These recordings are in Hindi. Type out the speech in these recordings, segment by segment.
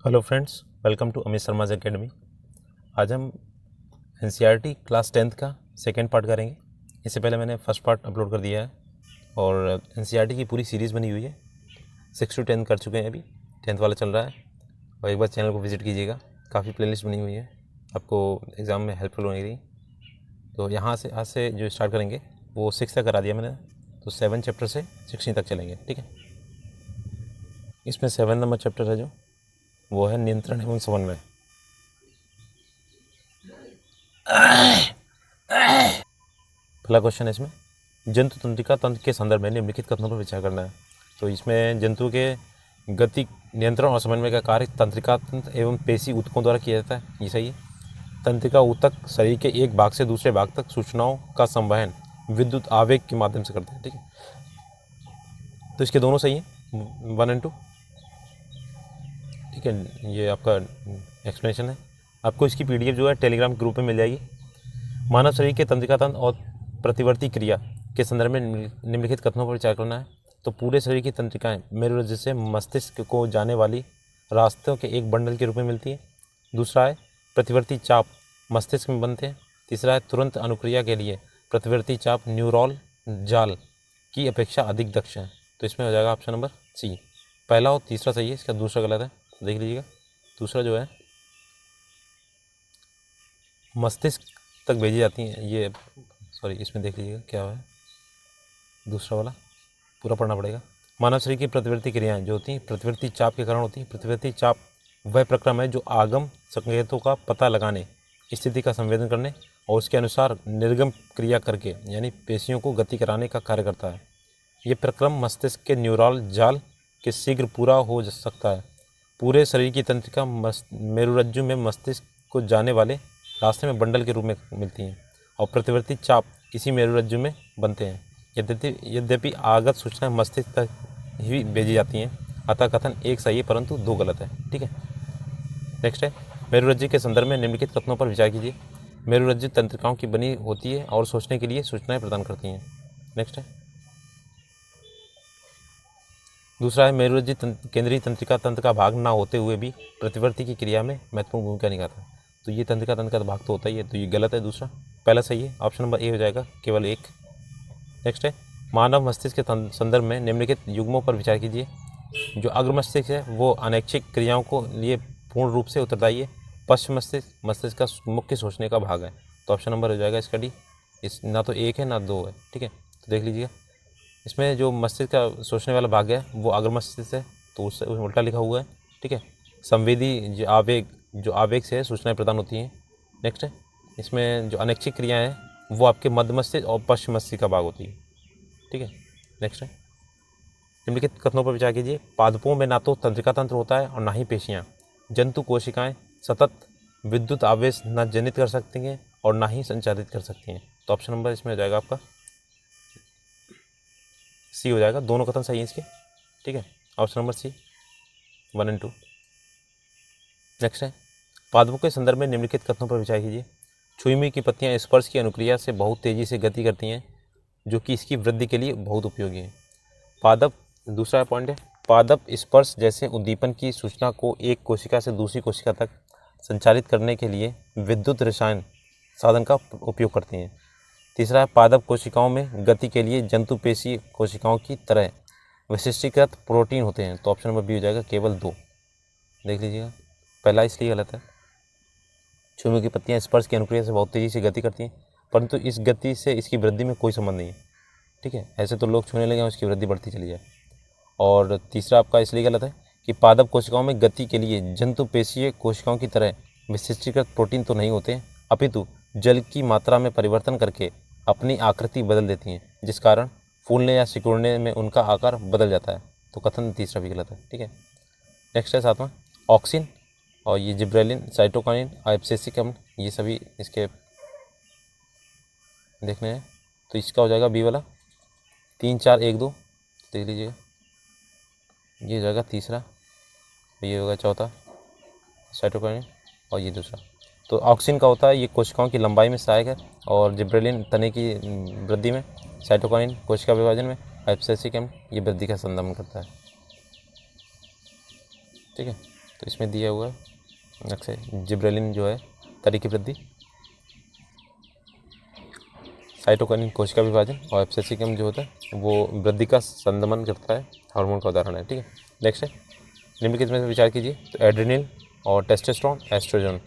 Hello friends, welcome to Amit Sharma's academy. आज हम एनसीईआरटी क्लास 10th का सेकेंड पार्ट करेंगे। इससे पहले मैंने फर्स्ट पार्ट अपलोड कर दिया है और एनसीईआरटी की पूरी सीरीज़ बनी हुई है। 6 to 10 कर चुके हैं, अभी 10th वाला चल रहा है। और एक बार चैनल को विजिट कीजिएगा, काफ़ी प्लेलिस्ट बनी हुई है, आपको एग्ज़ाम में हेल्पफुल होगी। तो यहाँ से आज से जो स्टार्ट करेंगे वो 6 तक करा दिया मैंने, तो 7 चैप्टर से 16 तक चलेंगे। ठीक है, इसमें 7 नंबर चैप्टर है जो वो है नियंत्रण एवं समन्वय। पहला क्वेश्चन है इसमें, जंतु तंत्रिका तंत्र के संदर्भ में निम्नलिखित कथनों पर विचार करना है। तो इसमें जंतु के गति नियंत्रण और समन्वय का कार्य तंत्रिका तंत्र एवं पेशी ऊतकों द्वारा किया जाता है, ये सही है। तंत्रिका ऊतक शरीर के एक भाग से दूसरे भाग तक सूचनाओं का संवहन विद्युत आवेग के माध्यम से करते हैं। ठीक है, तो इसके दोनों सही हैं, 1 and 2। ठीक है, ये आपका एक्सप्लेनेशन है। आपको इसकी पीडीएफ जो है टेलीग्राम ग्रुप में मिल जाएगी। मानव शरीर के तंत्रिका तंत्र और प्रतिवर्ती क्रिया के संदर्भ में निम्नलिखित कथनों पर विचार करना है। तो पूरे शरीर की तंत्रिकाएं मेरुरज्जु से मस्तिष्क को जाने वाली रास्तों के एक बंडल के रूप में मिलती है। दूसरा है प्रतिवर्ती चाप मस्तिष्क में बनते हैं। तीसरा है तुरंत अनुक्रिया के लिए प्रतिवर्ती चाप न्यूरॉल जाल की अपेक्षा अधिक दक्ष है। तो इसमें हो जाएगा ऑप्शन नंबर सी। पहला और तीसरा सही है, इसका दूसरा गलत है। तो देख लीजिएगा, दूसरा जो है मस्तिष्क तक भेजी जाती हैं, ये सॉरी इसमें देख लीजिएगा क्या है, दूसरा वाला पूरा पढ़ना पड़ेगा। मानव शरीर की प्रतिवर्ती क्रियाएं जो होती हैं प्रतिवर्ती चाप के कारण होती हैं। प्रतिवर्ती चाप वह प्रक्रम है जो आगम संकेतों का पता लगाने, स्थिति का संवेदन करने और उसके अनुसार निर्गम क्रिया करके यानी पेशियों को गति कराने का कार्य करता है। ये प्रक्रम मस्तिष्क के न्यूरल जाल के शीघ्र पूरा हो सकता है। पूरे शरीर की तंत्रिका मेरुरज्जु में मस्तिष्क को जाने वाले रास्ते में बंडल के रूप में मिलती हैं और प्रतिवर्ती चाप इसी मेरुरज्जु में बनते हैं। यद्यपि आगत सूचना मस्तिष्क तक ही भेजी जाती हैं, अतः कथन एक सही है परंतु दो गलत है। ठीक है, नेक्स्ट है, मेरुरज्जु के संदर्भ में निम्नलिखित कथनों पर विचार कीजिए। मेरुरज्जु तंत्रिकाओं की बनी होती है और सोचने के लिए सूचनाएं प्रदान करती हैं। नेक्स्ट है, दूसरा है मेरुरज्जु केंद्रीय तंत्रिका तंत्र का भाग ना होते हुए भी प्रतिवर्ती की क्रिया में महत्वपूर्ण भूमिका निभाता है। तो ये तंत्रिका तंत्र का भाग तो होता ही है, तो ये गलत है। दूसरा, पहला सही है, ऑप्शन नंबर ए हो जाएगा, केवल एक। नेक्स्ट है, मानव मस्तिष्क के संदर्भ में निम्नलिखित युग्मों पर विचार कीजिए। जो अग्र मस्तिष्क है वो अनैच्छिक क्रियाओं को लिए पूर्ण रूप से उत्तरदायी है। पश्चिम मस्तिष्क मस्तिष्क का मुख्य सोचने का भाग है। तो ऑप्शन नंबर हो जाएगा इसका डी। इस ना तो एक है ना दो है। ठीक है, तो देख लीजिएगा, इसमें जो मस्तिष्क का सोचने वाला भाग है वो अग्र मस्तिष्क है, तो उससे उल्टा लिखा हुआ है। ठीक है, संवेदी जो आवेग से सूचनाएं प्रदान होती हैं। नेक्स्ट है, इसमें जो अनैच्छिक क्रियाएं हैं वो आपके मध्य मस्तिष्क और पश्चिम मस्तिष्क का भाग होती है। ठीक है, नेक्स्ट है, निम्नलिखित कथनों पर विचार कीजिए। पादपों में ना तो तंत्रिका तंत्र होता है और ना ही पेशियाँ। जंतु कोशिकाएं सतत विद्युत आवेश न जनित कर सकती हैं और ना ही संचारित कर सकती हैं। तो ऑप्शन नंबर इसमें हो जाएगा आपका सी हो जाएगा, दोनों कथन सही हैं इसके। ठीक है, option number C, 1 and 2। Next है, पादपों के संदर्भ में निम्नलिखित कथनों पर विचार कीजिए। छुई की पत्तियां स्पर्श की अनुक्रिया से बहुत तेजी से गति करती हैं, जो कि इसकी वृद्धि के लिए बहुत उपयोगी है। पादप, दूसरा पॉइंट है, पादप स्पर्श जैसे उद्दीपन की सूचना को एक कोशिका से दूसरी कोशिका तक संचारित करने के लिए विद्युत रसायन साधन का उपयोग करती हैं। तीसरा है, पादप कोशिकाओं में गति के लिए जंतु पेशी कोशिकाओं की तरह विशिष्टीकृत प्रोटीन होते हैं। तो ऑप्शन नंबर बी हो जाएगा, केवल दो। देख लीजिएगा, पहला इसलिए गलत है। छुई की पत्तियां स्पर्श की अनुक्रिया से बहुत तेज़ी से गति करती हैं, परंतु इस गति से इसकी वृद्धि में कोई संबंध नहीं है। ठीक है, ऐसे तो लोग छूने लगे और उसकी वृद्धि बढ़ती चली जाए। और तीसरा आपका इसलिए गलत है कि पादप कोशिकाओं में गति के लिए जंतु पेशीय कोशिकाओं की तरह विशिष्टीकृत प्रोटीन तो नहीं होते, अपितु जल की मात्रा में परिवर्तन करके अपनी आकृति बदल देती हैं, जिस कारण फूलने या सिकुड़ने में उनका आकार बदल जाता है। तो कथन तीसरा भी गलत है। ठीक है, नेक्स्ट है सातवां, ऑक्सिन और ये जिब्रेलिन, साइटोकाइन, एब्सिसिक अम्ल, ये सभी इसके देखने हैं। तो इसका हो जाएगा बी वाला, 3 4 1 2। देख लीजिएगा, ये हो जाएगा तीसरा, ये होगा चौथा साइटोकाइन और ये दूसरा। तो ऑक्सिन का होता है ये कोशिकाओं की लंबाई में सहायक है और जिब्रेलिन तने की वृद्धि में, साइटोकाइन कोशिका विभाजन में, एब्सिसिक अम्ल ये वृद्धि का संदमन करता है। ठीक है, तो इसमें दिया हुआ है अक्सर जिब्रेलिन जो है तरीकी वृद्धि, साइटोकाइनिन कोशिका विभाजन, और एब्सिसिकम जो होता है वो वृद्धि का संदमन करता है, हार्मोन का उदाहरण है। ठीक है, नेक्स्ट है निम्नलिखित में से विचार कीजिए। तो एड्रेनल और टेस्टोस्टेरोन, एस्ट्रोजन।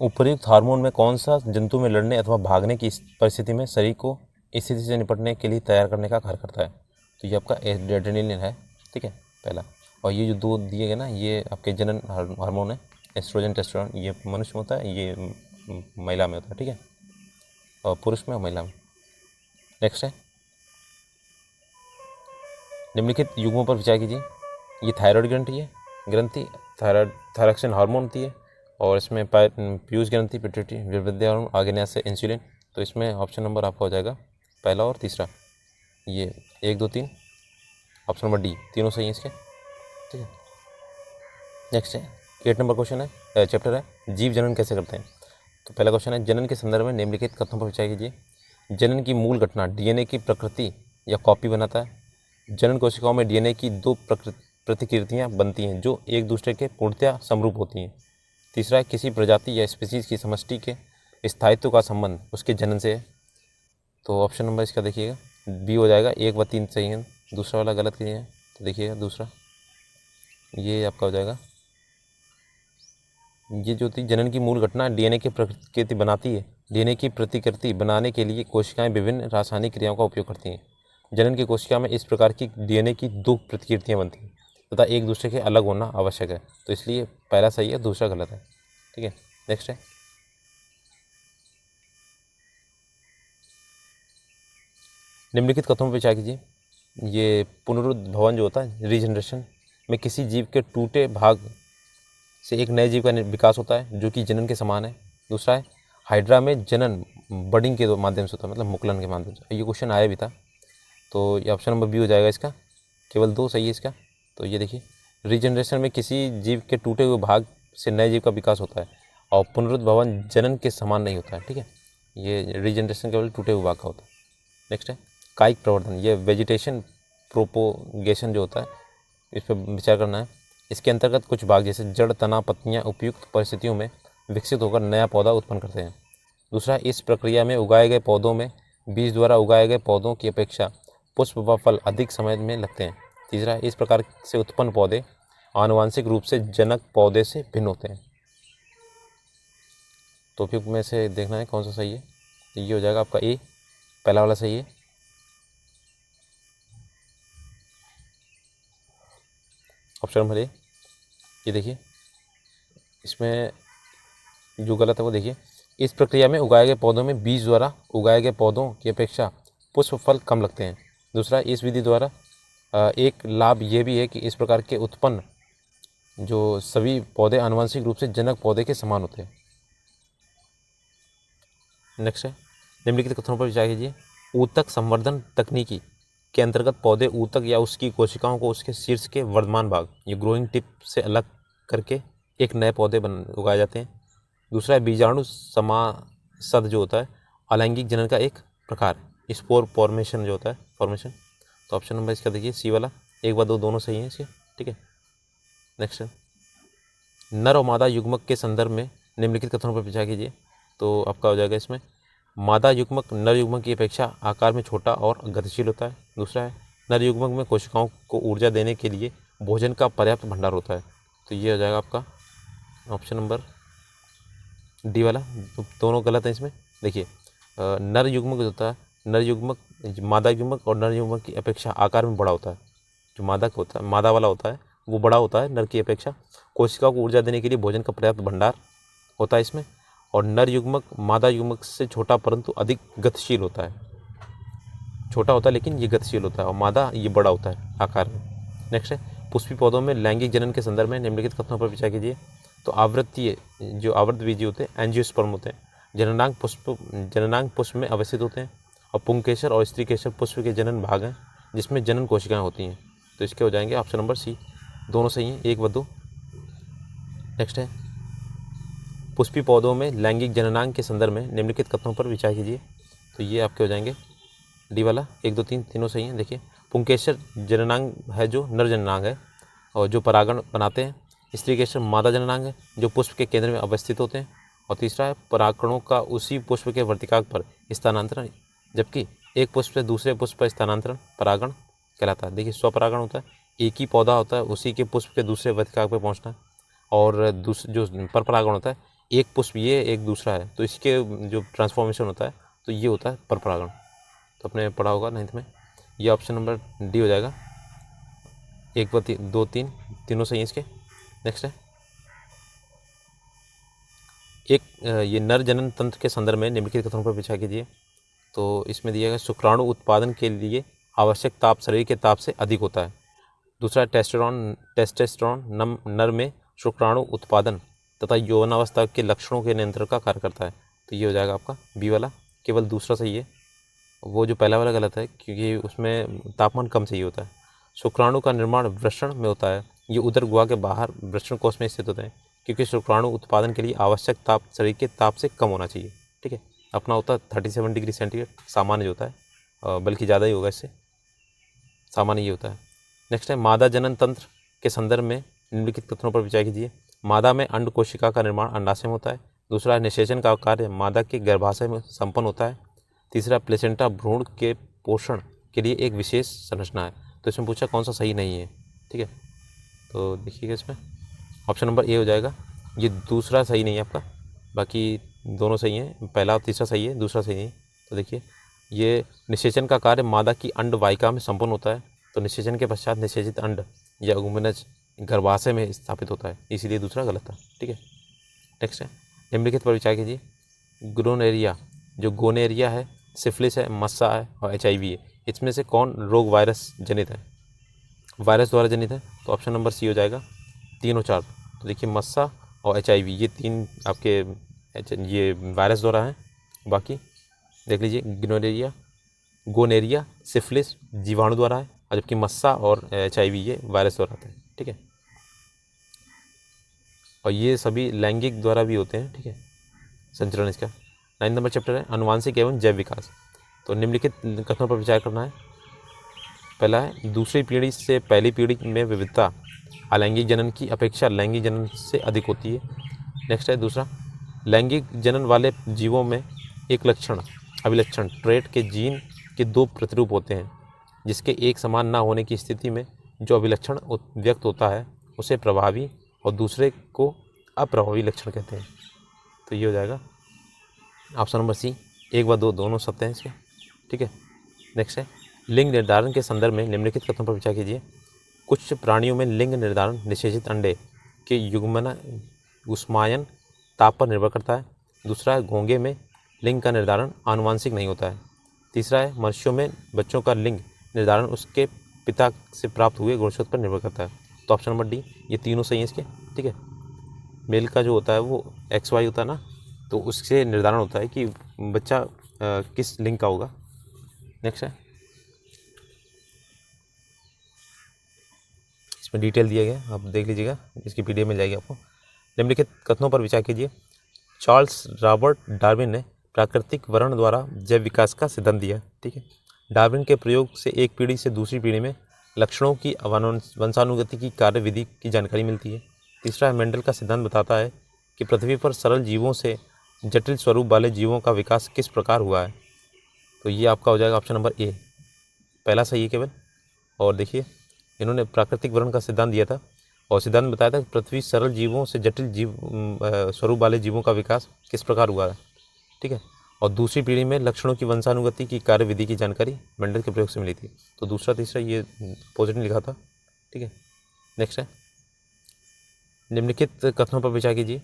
उपयुक्त हार्मोन में कौन सा जंतु में लड़ने अथवा भागने की परिस्थिति में शरीर को इस स्थिति से निपटने के लिए तैयार करने का कार्य करता है? तो ये आपका एड्रेनलिन है। ठीक है, पहला। और ये जो दो दिए गए ना, ये आपके जनन हार्मोन है, एस्ट्रोजन टेस्टोस्टेरोन। ये मनुष्य में होता है, ये महिला में होता है। ठीक है, और पुरुष में और महिला में। नेक्स्ट है निम्नलिखित युग्मों पर विचार कीजिए। ये थायराइड ग्रंथि थायरॉक्सिन हार्मोन होती है, और इसमें पीयूष ग्रंथि, पिट्यूटरी, वृद्धि हार्मोन, आग्नेय से इंसुलिन। तो इसमें ऑप्शन नंबर आपका हो जाएगा पहला और तीसरा, ये 1 2 3, ऑप्शन नंबर डी, तीनों सही है इसके। ठीक है, नेक्स्ट है 8 नंबर क्वेश्चन है, चैप्टर है जीव जनन कैसे करते हैं। तो पहला क्वेश्चन है जनन के संदर्भ में निम्नलिखित कथनों पर विचार कीजिए। जनन की मूल घटना डीएनए की प्रकृति या कॉपी बनाता है। जनन कोशिकाओं में डीएनए की दो प्रतिकृतियां बनती हैं जो एक दूसरे के पूर्णतया समरूप होती हैं। तीसरा है किसी प्रजाति या स्पीसीज की समष्टि के स्थायित्व का संबंध उसके जनन से है। तो ऑप्शन नंबर इसका देखिएगा बी हो जाएगा, 1 व 3 सही है, दूसरा वाला गलत किए हैं। तो देखिएगा दूसरा, ये आपका हो जाएगा, ये जो थी जनन की मूल घटना डीएनए की प्रतिकृति बनाती है। डीएनए की प्रतिकृति बनाने के लिए कोशिकाएं विभिन्न रासायनिक क्रियाओं का उपयोग करती हैं। जनन की कोशिका में इस प्रकार की डीएनए की दो प्रतिकृतियां बनती हैं तथा एक दूसरे के अलग होना आवश्यक है। तो इसलिए पहला सही है, दूसरा गलत है। ठीक है, नेक्स्ट है निम्नलिखित कथनों पर विचार कीजिए। ये पुनरुद्भवन जो होता है, रीजनरेशन में किसी जीव के टूटे भाग से एक नए जीव का विकास होता है जो कि जनन के समान है। दूसरा है हाइड्रा में जनन बडिंग के माध्यम से होता है, मतलब मुकुलन के माध्यम से। ये क्वेश्चन आया भी था, तो ये ऑप्शन नंबर बी हो जाएगा इसका, केवल 2 सही है इसका। तो ये देखिए रीजनरेशन में किसी जीव के टूटे हुए भाग से नए जीव का विकास होता है, और पुनरुद्भवन जनन के समान नहीं होता है। ठीक है, ये रीजनरेशन केवल टूटे हुए भाग का होता है। नेक्स्ट है कायिक प्रवर्धन, ये वेजिटेशन प्रोपोगेशन जो होता है, इस पर विचार करना है। इसके अंतर्गत कुछ भाग जैसे जड़, तना, पत्तियां उपयुक्त परिस्थितियों में विकसित होकर नया पौधा उत्पन्न करते हैं। दूसरा, इस प्रक्रिया में उगाए गए पौधों में बीज द्वारा उगाए गए पौधों की अपेक्षा पुष्प व फल अधिक समय में लगते हैं। तीसरा, इस प्रकार से उत्पन्न पौधे आनुवांशिक रूप से जनक पौधे से भिन्न होते हैं। तो उपयुक्त में से देखना है कौन सा सही है। तो ये हो जाएगा आपका ए, पहला वाला सही है। ऑप्शन नंबर ए, ये देखिए इसमें जो गलत है वो देखिए, इस प्रक्रिया में उगाए गए पौधों में बीज द्वारा उगाए गए पौधों की अपेक्षा पुष्प फल कम लगते हैं। दूसरा, इस विधि द्वारा एक लाभ ये भी है कि इस प्रकार के उत्पन्न जो सभी पौधे आनुवंशिक रूप से जनक पौधे के समान होते हैं। नेक्स्ट है निम्नलिखित कथनों पर विचार कीजिए। ऊतक संवर्धन तकनीकी के अंतर्गत पौधे ऊतक या उसकी कोशिकाओं को उसके शीर्ष के वर्धमान भाग, ये ग्रोइंग टिप से अलग करके एक नए पौधे उगाए जाते हैं। दूसरा है बीजाणु समासद जो होता है अलैंगिक जनन का एक प्रकार, स्पोर फॉर्मेशन जो होता है फॉर्मेशन। तो ऑप्शन नंबर इसका देखिए सी वाला, 1 व 2 दोनों सही हैं इसके। ठीक है, नेक्स्ट है नर और मादा युग्मक के संदर्भ में निम्नलिखित कथनों पर विचार कीजिए। तो आपका हो जाएगा इसमें मादा युग्मक नर युग्मक की अपेक्षा आकार में छोटा और गतिशील होता है। दूसरा है नर युग्मक में कोशिकाओं को ऊर्जा देने के लिए भोजन का पर्याप्त भंडार होता है। तो ये हो जाएगा आपका ऑप्शन नंबर डी वाला, दोनों गलत हैं इसमें। देखिए नर युग्मक जो होता है, नर युग्मक मादा युग्मक और नर युग्मक की अपेक्षा आकार में बड़ा होता है। जो मादा होता है, मादा वाला होता है वो बड़ा होता है नर की अपेक्षा, कोशिकाओं को ऊर्जा देने के लिए भोजन का पर्याप्त भंडार होता है इसमें। और नर युग्मक मादा युग्मक से छोटा परंतु अधिक गतिशील होता है, छोटा होता है लेकिन ये गतिशील होता है, और मादा ये बड़ा होता है आकार में। नेक्स्ट है पुष्पी पौधों में लैंगिक जनन के संदर्भ में निम्नलिखित कथनों पर विचार कीजिए। तो आवृत्तीय जो आवृतबीजी होते हैं एंजियोस्पर्म होते हैं, जननांग पुष्प में अवस्थित होते हैं, और पुंकेसर और स्त्रीकेसर पुष्प के जनन भाग हैं जिसमें जनन कोशिकाएं होती हैं। तो इसके हो जाएंगे ऑप्शन नंबर सी, दोनों सही हैं, 1 व 2। नेक्स्ट है पुष्पी पौधों में लैंगिक जननांग के संदर्भ में निम्नलिखित कथनों पर विचार कीजिए। तो ये आपके हो जाएंगे डी वाला, 1 2 3 तीनों सही हैं। देखिए पुंकेसर जननांग है जो नर जननांग है और जो परागण बनाते हैं। स्त्रीकेसर मादा जननांग है जो पुष्प के केंद्र में अवस्थित होते हैं। और तीसरा है परागकणों का उसी पुष्प के वर्तिकाग्र पर स्थानांतरण, जबकि एक पुष्प से दूसरे पुष्प पर स्थानांतरण परागण कहलाता है। देखिए स्वपरागण होता है, एक ही पौधा होता है उसी के पुष्प के दूसरे वर्तिकाग्र पर पहुँचना, और दूसरे जो पर परागण होता है एक पुष्प ये एक दूसरा है तो इसके जो ट्रांसफॉर्मेशन होता है तो ये होता है पर परागण। तो आपने पढ़ा होगा 9th में। ये ऑप्शन नंबर डी हो जाएगा। 1 2 3 तीनों सही है इसके। नेक्स्ट है ये नर जनन तंत्र के संदर्भ में निम्नलिखित कथनों पर विचार कीजिए। तो इसमें दिया गया शुक्राणु उत्पादन के लिए आवश्यक ताप शरीर के ताप से अधिक होता है। दूसरा टेस्टोस्टेरोन नर में शुक्राणु उत्पादन तथा यौवनावस्था के लक्षणों के नियंत्रण का कार्य करता है। तो ये हो जाएगा आपका बी वाला, केवल दूसरा सही है, वो जो पहला वाला गलत है क्योंकि उसमें तापमान कम चाहिए होता है। शुक्राणु का निर्माण वृषण में होता है, ये उदर गुहा के बाहर वृषण कोश में स्थित होते हैं क्योंकि शुक्राणु उत्पादन के लिए आवश्यक ताप शरीर के ताप से कम होना चाहिए। ठीक है, अपना होता है 37 डिग्री सेंटीग्रेड, सामान्य जो होता है बल्कि ज़्यादा ही होगा, इससे सामान्य ही होता है। नेक्स्ट है मादा जनन तंत्र के संदर्भ में निम्नलिखित कथनों पर विचार कीजिए। मादा में अंड कोशिका का निर्माण अंडाशय में होता है। दूसरा निषेचन का कार्य मादा के गर्भाशय में संपन्न होता है। तीसरा प्लेसेंटा भ्रूण के पोषण के लिए एक विशेष संरचना है। तो इसमें पूछा कौन सा सही नहीं है। ठीक है, तो देखिएगा इसमें ऑप्शन नंबर ए हो जाएगा। ये दूसरा सही नहीं है आपका, बाकी दोनों सही हैं, पहला और तीसरा सही है, दूसरा सही नहीं। तो देखिए ये निषेचन का कार्य मादा की अंड वाहिका में संपन्न होता है, तो निषेचन के पश्चात निषेचित अंड या ओवुमेनज गर्भाशय में स्थापित होता है, इसीलिए दूसरा गलत था। ठीक है, नेक्स्ट है निम्नलिखित पर विचार कीजिए। गोनेरिया, जो गोनेरिया है, सिफिलिस है, मस्सा है और HIV है, इसमें से कौन रोग वायरस जनित है, वायरस द्वारा जनित है? तो ऑप्शन नंबर सी हो जाएगा 3 और 4। तो देखिए मस्सा और HIV ये 3 आपके ये वायरस द्वारा हैं, बाकी देख लीजिए गोनेरिया सिफिलिस जीवाणु द्वारा है, और जबकि मस्सा और HIV ये वायरस द्वारा आते हैं। ठीक है, और ये सभी लैंगिक द्वारा भी होते हैं। ठीक है, संचरण इसका। 9 नंबर चैप्टर है आनुवांशिक एवं जैव विकास। तो निम्नलिखित कथनों पर विचार करना है। पहला है दूसरी पीढ़ी से पहली पीढ़ी में विविधता अलैंगिक जनन की अपेक्षा लैंगिक जनन से अधिक होती है। नेक्स्ट है दूसरा, लैंगिक जनन वाले जीवों में एक लक्षण अभिलक्षण ट्रेट के जीन के 2 प्रतिरूप होते हैं, जिसके एक समान ना होने की स्थिति में जो अभिलक्षण व्यक्त होता है उसे प्रभावी और दूसरे को अप्रभावी लक्षण कहते हैं। तो ये हो जाएगा ऑप्शन नंबर सी। 1 व 2 दोनों सत्य हैं इसके। ठीक है, नेक्स्ट है लिंग निर्धारण के संदर्भ में निम्नलिखित कथनों पर विचार कीजिए। कुछ प्राणियों में लिंग निर्धारण निषेचित अंडे के युग्मन उष्मायन ताप पर निर्भर करता है। दूसरा है घोंगे में लिंग का निर्धारण आनुवांशिक नहीं होता है। तीसरा है मनुष्यों में बच्चों का लिंग निर्धारण उसके पिता से प्राप्त हुए गुणसूत्र पर निर्भर करता है। तो ऑप्शन नंबर डी, ये तीनों सही हैं इसके। ठीक है, मेल का जो होता है वो XY होता है ना, तो उससे निर्धारण होता है कि बच्चा किस लिंग का होगा। नेक्स्ट है इसमें डिटेल दिया गया, आप देख लीजिएगा, इसकी PDF मिल जाएगी आपको। निम्नलिखित कथनों पर विचार कीजिए। चार्ल्स रॉबर्ट डार्विन ने प्राकृतिक वर्ण द्वारा जैव विकास का सिद्धांत दिया। ठीक है, डार्विन के प्रयोग से एक पीढ़ी से दूसरी पीढ़ी में लक्षणों की वंशानुगति की कार्यविधि की जानकारी मिलती है। तीसरा है मेंडल का सिद्धांत बताता है कि पृथ्वी पर सरल जीवों से जटिल स्वरूप वाले जीवों का विकास किस प्रकार हुआ है। तो ये आपका हो जाएगा ऑप्शन नंबर ए, पहला सही है केवल। और देखिए इन्होंने प्राकृतिक वर्ण का सिद्धांत दिया था और सिद्धांत बताया था कि पृथ्वी सरल जीवों से जटिल स्वरूप वाले जीवों का विकास किस प्रकार हुआ है। ठीक है, और दूसरी पीढ़ी में लक्षणों की वंशानुगति की कार्यविधि की जानकारी मेंडल के प्रयोग से मिली थी। तो दूसरा तीसरा ये पॉजिटिव लिखा था। ठीक है, नेक्स्ट है निम्नलिखित कथनों पर विचार कीजिए।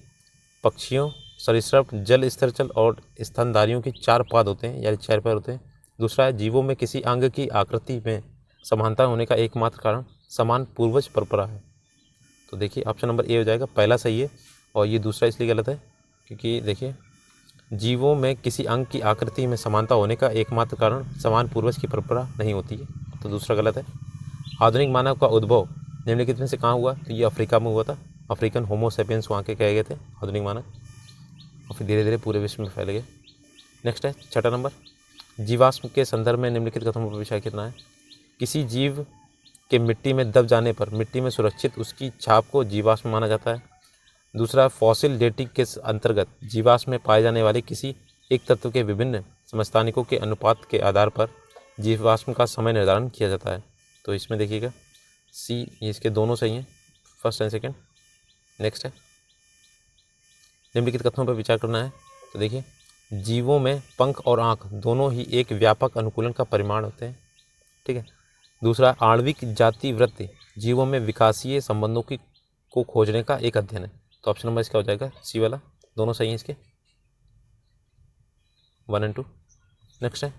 पक्षियों, सरीसृप, जल स्थलचर और स्तनधारियों के 4 पाद होते हैं, यानी 4 पैर होते हैं। दूसरा है जीवों में किसी अंग की आकृति में समानता होने का एकमात्र कारण समान पूर्वज परंपरा है। तो देखिए ऑप्शन नंबर ए हो जाएगा, पहला सही है और ये दूसरा इसलिए गलत है क्योंकि देखिए जीवों में किसी अंग की आकृति में समानता होने का एकमात्र कारण समान पूर्वज की परंपरा नहीं होती है, तो दूसरा गलत है। आधुनिक मानव का उद्भव निम्नलिखित में से कहाँ हुआ? तो ये अफ्रीका में हुआ था। अफ्रीकन होमो सेपियंस वहाँ के कहे गए थे आधुनिक मानव, और फिर धीरे धीरे पूरे विश्व में फैल गए। नेक्स्ट है 6ठा नंबर, जीवाश्म के संदर्भ में निम्नलिखित कथनों पर विचार करना है। किसी जीव के मिट्टी में दब जाने पर मिट्टी में सुरक्षित उसकी छाप को जीवाश्म माना जाता है। दूसरा, फॉसिल डेटिंग के अंतर्गत जीवाश्म में पाए जाने वाले किसी एक तत्व के विभिन्न समस्थानिकों के अनुपात के आधार पर जीवाश्म का समय निर्धारण किया जाता है। तो इसमें देखिएगा सी, ये इसके दोनों सही हैं, फर्स्ट एंड सेकंड। नेक्स्ट है, निम्नलिखित कथनों पर विचार करना है। तो देखिए, जीवों में पंख और आँख दोनों ही एक व्यापक अनुकूलन का परिमाण होते हैं। ठीक है। दूसरा, आणविक जाति वृत्ति जीवों में विकासीय संबंधों की को खोजने का एक अध्ययन है। तो ऑप्शन नंबर इसका हो जाएगा सी वाला, दोनों सही हैं इसके, 1 और 2। नेक्स्ट है,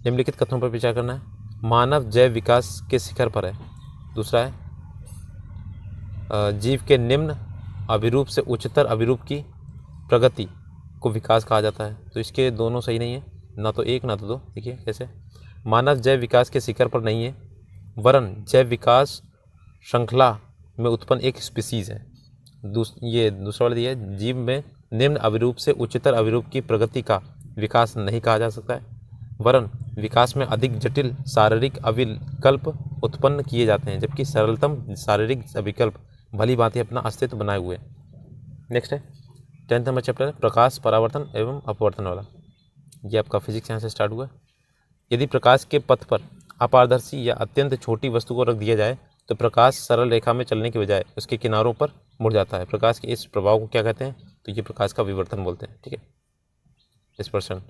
निम्नलिखित कथनों पर विचार करना है। मानव जैव विकास के शिखर पर है। दूसरा है, जीव के निम्न अभिरूप से उच्चतर अभिरूप की प्रगति को विकास कहा जाता है। तो इसके दोनों सही नहीं है, ना तो एक ना तो दो। देखिए कैसे, मानव जैव विकास के शिखर पर नहीं है, वरन जैव विकास श्रृंखला में उत्पन्न एक स्पीसीज है। ये दूसरा वाला दिया है, जीव में निम्न अभिरूप से उच्चतर अभिरूप की प्रगति का विकास नहीं कहा जा सकता है, वरन विकास में अधिक जटिल शारीरिक अविकल्प उत्पन्न किए जाते हैं, जबकि सरलतम शारीरिक अविकल्प भली भांति अपना अस्तित्व बनाए हुए। नेक्स्ट है 10th नंबर चैप्टर है, प्रकाश परावर्तन एवं अपवर्तन वाला। ये आपका फिजिक्स यहाँ से स्टार्ट हुआ। यदि प्रकाश के पथ पर अपारदर्शी या अत्यंत छोटी वस्तु को रख दिया जाए तो प्रकाश सरल रेखा में चलने के बजाय उसके किनारों पर मुड़ जाता है। प्रकाश के इस प्रभाव को क्या कहते हैं? तो ये प्रकाश का विवर्तन बोलते हैं। ठीक है, डिस्पर्शन।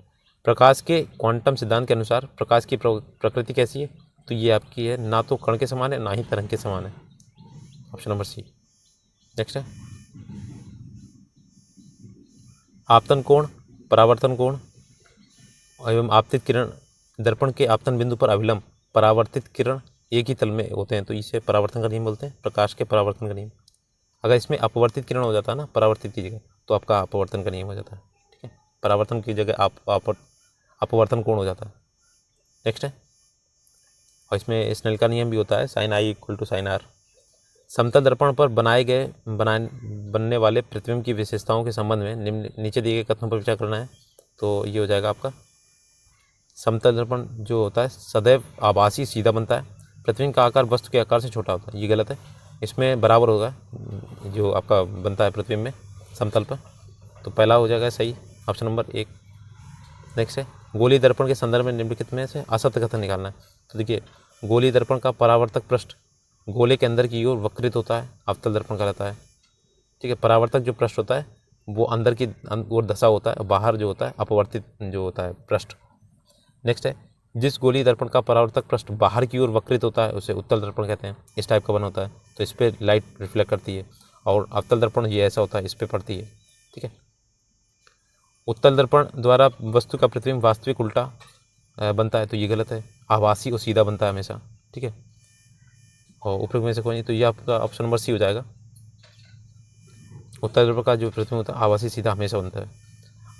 प्रकाश के क्वांटम सिद्धांत के अनुसार प्रकाश की प्रकृति कैसी है? तो ये आपकी है, ना तो कण के समान है ना ही तरंग के समान है। ऑप्शन नंबर सी। नेक्स्ट है, आपतन कोण, परावर्तन कोण एवं आपतित किरण दर्पण के आपतन बिंदु पर अभिलंब परावर्तित किरण एक ही तल में होते हैं, तो इसे परावर्तन का नियम बोलते हैं, प्रकाश के परावर्तन का नियम। अगर इसमें अपवर्तित किरण हो जाता है ना, परावर्तित की जगह, तो आपका अपवर्तन का नियम हो जाता है। ठीक है, परावर्तन की जगह अपवर्तन कोण हो जाता है। नेक्स्ट है, और इसमें स्नेल का नियम भी होता है, sine i equal to sine r. समतल दर्पण पर बनने वाले प्रतिबिंब की विशेषताओं के संबंध में नीचे दिए गए कथनों पर विचार करना है। तो ये हो जाएगा आपका, समतल दर्पण जो होता है सदैव आभासी सीधा बनता है, प्रतिबिंब का आकार वस्तु के आकार से छोटा होता है। ये गलत है, इसमें बराबर होगा जो आपका बनता है प्रतिबिंब में समतल पर। तो पहला हो जाएगा सही, ऑप्शन नंबर 1। नेक्स्ट है, गोलीय दर्पण के संदर्भ में निम्नलिखित में से असत्य कथन निकालना है। तो देखिए, गोलीय दर्पण का परावर्तक पृष्ठ गोले के अंदर की ओर वक्रित होता है, अवतल दर्पण कहलाता है। ठीक है, परावर्तक जो पृष्ठ होता है वो अंदर की ओर धसा होता है, बाहर जो होता है अपवर्तित जो होता है पृष्ठ। नेक्स्ट है, जिस गोलीय दर्पण का परावर्तक पृष्ठ बाहर की ओर वक्रित होता है उसे उत्तल दर्पण कहते हैं। इस टाइप का बना होता है, तो इस पर लाइट रिफ्लेक्ट करती है, और अवतल दर्पण ये ऐसा होता है, इस पर पड़ती है। ठीक है, उत्तल दर्पण द्वारा वस्तु का प्रतिबिंब वास्तविक उल्टा बनता है, तो ये गलत है, आभासी और सीधा बनता है हमेशा। ठीक है, और उपरोक्त में से कोई नहीं, तो ये आपका ऑप्शन नंबर सी हो जाएगा। उत्तल दर्पण का जो प्रतिबिंब होता है आभासी सीधा हमेशा बनता है।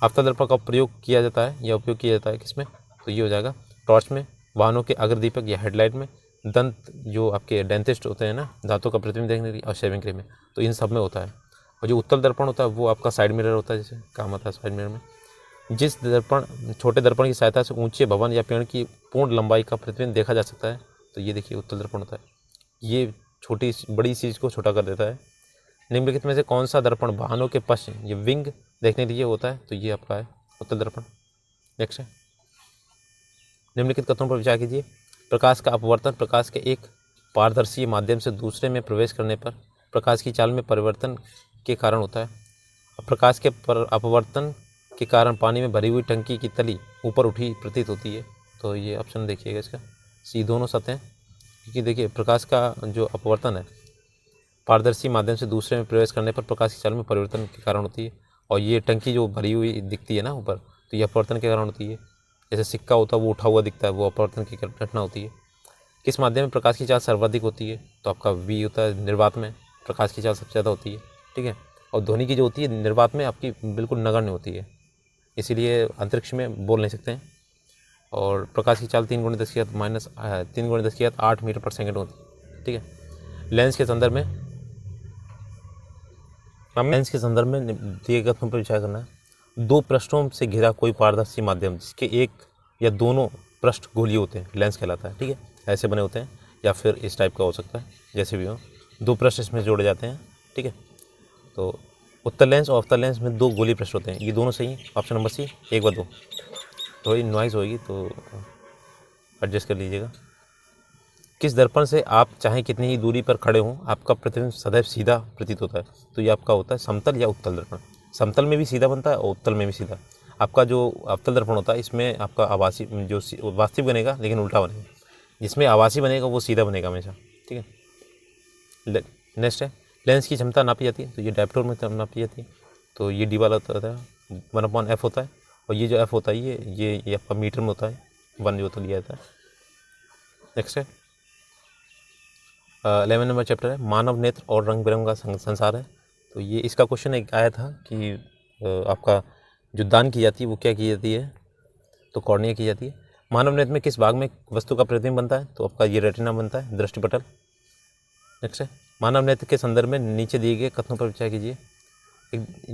अवतल दर्पण का प्रयोग किया जाता है या उपयोग किया जाता है किसमें? तो ये हो जाएगा टॉर्च में, वाहनों के अग्रदीपक या हेडलाइट में, दंत जो आपके डेंटिस्ट होते हैं ना, दांतों का प्रतिबिंब देखने के लिए, और शेविंग क्रीम में, तो इन सब में होता है। और जो उत्तल दर्पण होता है वो आपका साइड मिरर होता है, जैसे काम आता है साइड मिरर में। जिस छोटे दर्पण की सहायता से ऊंचे भवन या पेड़ की पूर्ण लंबाई का प्रतिबिंब देखा जा सकता है, तो ये देखिए उत्तल दर्पण होता है, ये छोटी बड़ी चीज़ को छोटा कर देता है। निम्नलिखित में से कौन सा दर्पण वाहनों के पश्च ये विंग देखने के लिए होता है? तो ये आपका है उत्तल दर्पण। नेक्स्ट है, निम्नलिखित कथनों पर विचार कीजिए। प्रकाश का अपवर्तन प्रकाश के एक पारदर्शी माध्यम से दूसरे में प्रवेश करने पर प्रकाश की चाल में परिवर्तन के कारण होता है। प्रकाश के अपवर्तन के कारण पानी में भरी हुई टंकी की तली ऊपर उठी प्रतीत होती है। तो ये ऑप्शन देखिएगा इसका सी, दोनों सतह, क्योंकि देखिए प्रकाश का जो अपवर्तन है पारदर्शी माध्यम से दूसरे में प्रवेश करने पर प्रकाश की चाल में परिवर्तन के कारण होती है, और ये टंकी जो भरी हुई दिखती है ना ऊपर, तो ये अपवर्तन के कारण होती है। जैसे सिक्का होता है वो उठा हुआ दिखता है, वो अपवर्तन की घटना होती है। किस माध्यम में प्रकाश की चाल सर्वाधिक होती है? तो आपका वी होता है, निर्वात में प्रकाश की चाल सबसे ज़्यादा होती है। ठीक है, और ध्वनि की जो होती है निर्वात में आपकी बिल्कुल नगण्य होती है, इसीलिए अंतरिक्ष में बोल नहीं सकते हैं। और प्रकाश की चाल 3 × 10⁻8 मीटर पर सेकंड होती है। ठीक है, लेंस के संदर्भ में दिए गए कथनों पर विचार करना है। दो पृष्ठों से घिरा कोई पारदर्शी माध्यम जिसके एक या दोनों पृष्ठ गोलीय होते हैं, लेंस कहलाता है। ठीक है, ऐसे बने होते हैं या फिर इस टाइप का हो सकता है, जैसे भी हो। 2 पृष्ठ इसमें जोड़े जाते हैं। ठीक है, तो उत्तल लेंस और अवतल लेंस में 2 गोलीय पृष्ठ होते हैं। ये दोनों सही है, ऑप्शन नंबर सी 1 व 2। थोड़ी नॉइज़ होगी तो एडजस्ट कर लीजिएगा। किस दर्पण से आप चाहे कितनी ही दूरी पर खड़े हों, आपका प्रतिबिंब सदैव सीधा प्रतीत होता है? तो ये आपका होता है समतल या उत्तल दर्पण। समतल में भी सीधा बनता है और उत्तल में भी सीधा। आपका जो अवतल दर्पण होता है, इसमें आपका आभासी जो वास्तविक बनेगा लेकिन उल्टा बनेगा। जिसमें आभासी बनेगा वो सीधा बनेगा हमेशा। ठीक है, नेक्स्ट है लेंस की क्षमता नापी जाती है। तो ये डायप्टर में नापी जाती है। तो ये डी वाला होता है 1/f होता है, और ये जो f होता है ये आपका मीटर में होता है, 1 जो तो लिया जाता है। नेक्स्ट है 11 नंबर चैप्टर है मानव नेत्र और रंग बिरंग का संसार है। तो ये इसका क्वेश्चन एक आया था कि आपका जो दान की जाती है वो क्या की जाती है? तो कॉर्निया की जाती है। मानव नेत्र में किस भाग में वस्तु का प्रतिबिंब बनता है? तो आपका ये रेटिना बनता है, दृष्टिपटल। नेक्स्ट है मानव नेत्र के संदर्भ में नीचे दिए गए कथनों पर विचार कीजिए।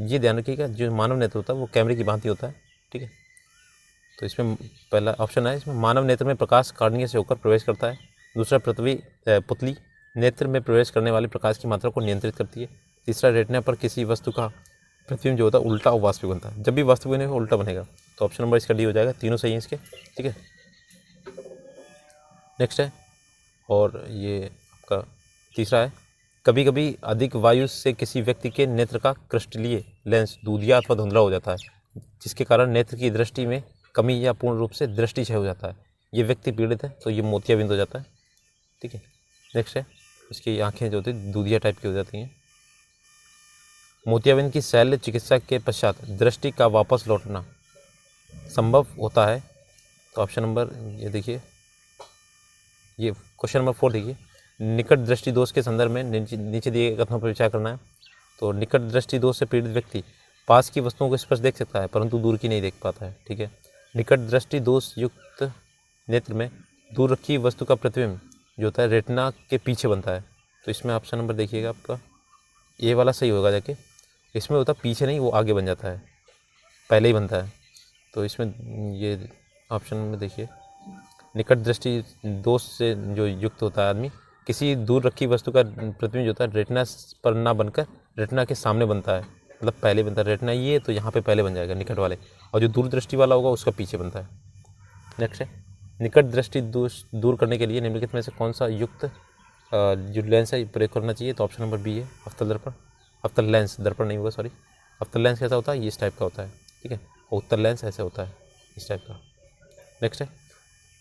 ये ध्यान रखिएगा, जो मानव नेत्र होता है वो कैमरे की भांति होता है। ठीक है, तो इसमें पहला ऑप्शन है, इसमें मानव नेत्र में प्रकाश कॉर्निया से होकर प्रवेश करता है। दूसरा पुतली नेत्र में प्रवेश करने वाले प्रकाश की मात्रा को नियंत्रित करती है। तीसरा रेटिना पर किसी वस्तु का प्रतिबिंब जो होता है उल्टा और वास्तविक बनता है। जब भी वास्तविक बनेगा उल्टा बनेगा। तो ऑप्शन नंबर इसका डी हो जाएगा। तीनों सही हैं इसके। ठीक है, नेक्स्ट है और ये आपका तीसरा है कभी कभी अधिक वायु से किसी व्यक्ति के नेत्र का क्रिस्टलीय लेंस दूधिया अथवा धुंधला हो जाता है, जिसके कारण नेत्र की दृष्टि में कमी या पूर्ण रूप से दृष्टि क्षय हो जाता है। ये व्यक्ति पीड़ित है तो ये मोतियाबिंद हो जाता है। ठीक है, नेक्स्ट है उसकी आंखें जो होती है दूधिया टाइप की हो जाती हैं। मोतियाबिंद की शल्य चिकित्सा के पश्चात दृष्टि का वापस लौटना संभव होता है। तो ऑप्शन नंबर ये देखिए, ये क्वेश्चन नंबर 4 देखिए, निकट दृष्टि दोष के संदर्भ में नीचे दिए गए कथनों पर विचार करना है। तो निकट दृष्टि दोष से पीड़ित व्यक्ति पास की वस्तुओं को स्पष्ट देख सकता है परंतु दूर की नहीं देख पाता है। ठीक है, निकट दृष्टि दोष युक्त नेत्र में दूर रखी वस्तु का प्रतिबिंब जो होता है रेटिना के पीछे बनता है। तो इसमें ऑप्शन नंबर देखिएगा आपका ये वाला सही होगा जाके। इसमें होता पीछे नहीं, वो आगे बन जाता है, पहले ही बनता है। तो इसमें ये ऑप्शन में देखिए, निकट दृष्टि दोष से जो युक्त होता है आदमी, किसी दूर रखी वस्तु का प्रतिबिंब जो होता है रेटिना पर ना बनकर रेटिना के सामने बनता है, मतलब पहले बनता है। रेटिना ये तो यहाँ पे पहले बन जाएगा निकट वाले, और जो दूर दृष्टि वाला होगा उसका पीछे बनता है। नेक्स्ट है निकट दृष्टि दोष दूर करने के लिए निम्नलिखित में से कौन सा युक्त जो लेंस है प्रयोग करना चाहिए? तो ऑप्शन नंबर बी है अवतल दर्पण। अवतल लेंस, दर्पण नहीं होगा सॉरी। अवतल लेंस कैसा होता है? ये इस टाइप का होता है। ठीक है, और उत्तल लेंस ऐसा होता है इस टाइप का। नेक्स्ट है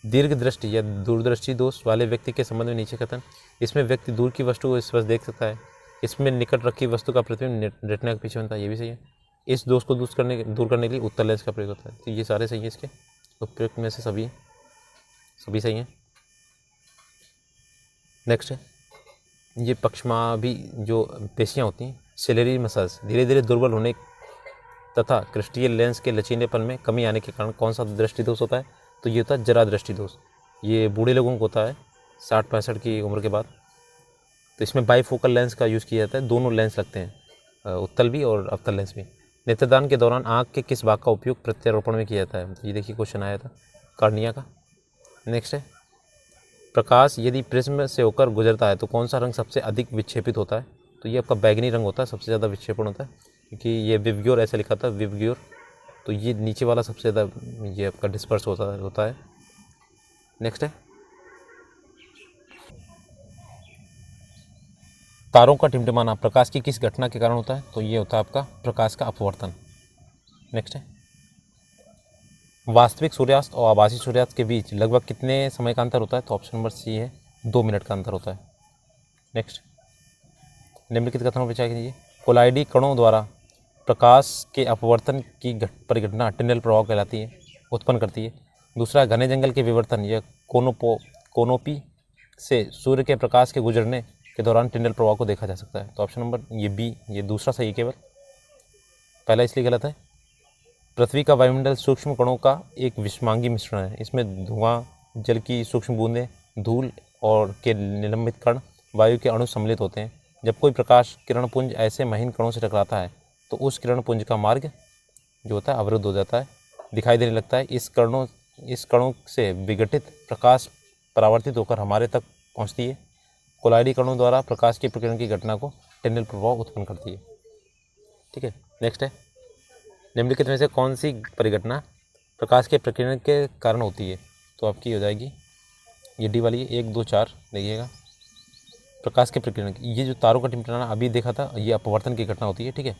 दीर्घ दृष्टि या दूरदृष्टि दोष वाले व्यक्ति के संबंध में नीचे कथन। इसमें व्यक्ति दूर की वस्तु को स्पष्ट देख सकता है। इसमें निकट रखी वस्तु का प्रतिबिंब रेटिना के पीछे बनता है, ये भी सही है। इस दोष को दूर करने के लिए उत्तल लेंस का प्रयोग होता है। तो ये सारे सही है इसके, उपयुक्त में से सभी सही हैं। नेक्स्ट है ये पक्षमा भी जो पेशियाँ होती हैं सेलेरी मसल्स धीरे धीरे दुर्बल होने तथा क्रिस्टल लेंस के लचीलेपन में कमी आने के कारण कौन सा दृष्टि दोष होता है? तो ये होता है जरा दृष्टि दोष। ये बूढ़े लोगों को होता है 60-65 की उम्र के बाद। तो इसमें बाईफोकल लेंस का यूज़ किया जाता है, दोनों लेंस लगते हैं, उत्तल भी और अवतल लेंस भी। नेत्रदान के दौरान आँख के किस भाग का उपयोग प्रत्यारोपण में किया जाता है? तो ये देखिए क्वेश्चन आया था कॉर्निया का। नेक्स्ट है प्रकाश यदि प्रिज्म से होकर गुजरता है तो कौन सा रंग सबसे अधिक विक्षेपित होता है? तो ये आपका बैगनी रंग होता है, सबसे ज़्यादा विक्षेपण होता है, क्योंकि ये विबग्योर ऐसे लिखा था विबग्योर। तो ये नीचे वाला सबसे ज़्यादा ये आपका डिस्पर्स होता है। नेक्स्ट है तारों का टिमटिमाना प्रकाश की किस घटना के कारण होता है? तो ये होता है आपका प्रकाश का अपवर्तन। नेक्स्ट है वास्तविक सूर्यास्त और आभासी सूर्यास्त के बीच लगभग कितने समय का अंतर होता है? तो ऑप्शन नंबर सी है 2 मिनट का अंतर होता है। नेक्स्ट निम्नलिखित कथनों पर विचार कीजिए। कोलाइडी कणों द्वारा प्रकाश के अपवर्तन की परिघटना टिनल प्रभाव कहलाती है, उत्पन्न करती है। दूसरा घने जंगल के विवर्तन या कोनोपी से सूर्य के प्रकाश के गुजरने के दौरान टिनल प्रभाव को देखा जा सकता है। तो ऑप्शन नंबर ये बी, ये दूसरा सही केवल, पहला इसलिए गलत है। पृथ्वी का वायुमंडल सूक्ष्म कणों का एक विषमांगी मिश्रण है। इसमें धुआं, जल की सूक्ष्म बूंदें, धूल और के निलंबित कण, वायु के अणु सम्मिलित होते हैं। जब कोई प्रकाश किरणपुंज ऐसे महीन कणों से टकराता है तो उस किरणपुंज का मार्ग जो होता है अवरुद्ध हो जाता है, दिखाई देने लगता है। इस कणों से विघटित प्रकाश परावर्तित होकर हमारे तक पहुंचती है। कोलाइडी कणों द्वारा प्रकाश की प्रकीर्णन की घटना को टिनल प्रभाव उत्पन्न करती है। ठीक है, नेक्स्ट है, निम्नलिखित में से कौन सी परिघटना प्रकाश के प्रकीर्णन के कारण होती है? तो आपकी हो जाएगी ये डी वाली 1, 2, 4 देखिएगा। प्रकाश के प्रकीर्णन, ये जो तारों का टिमटिमाना अभी देखा था, ये अपवर्तन की घटना होती है। ठीक है,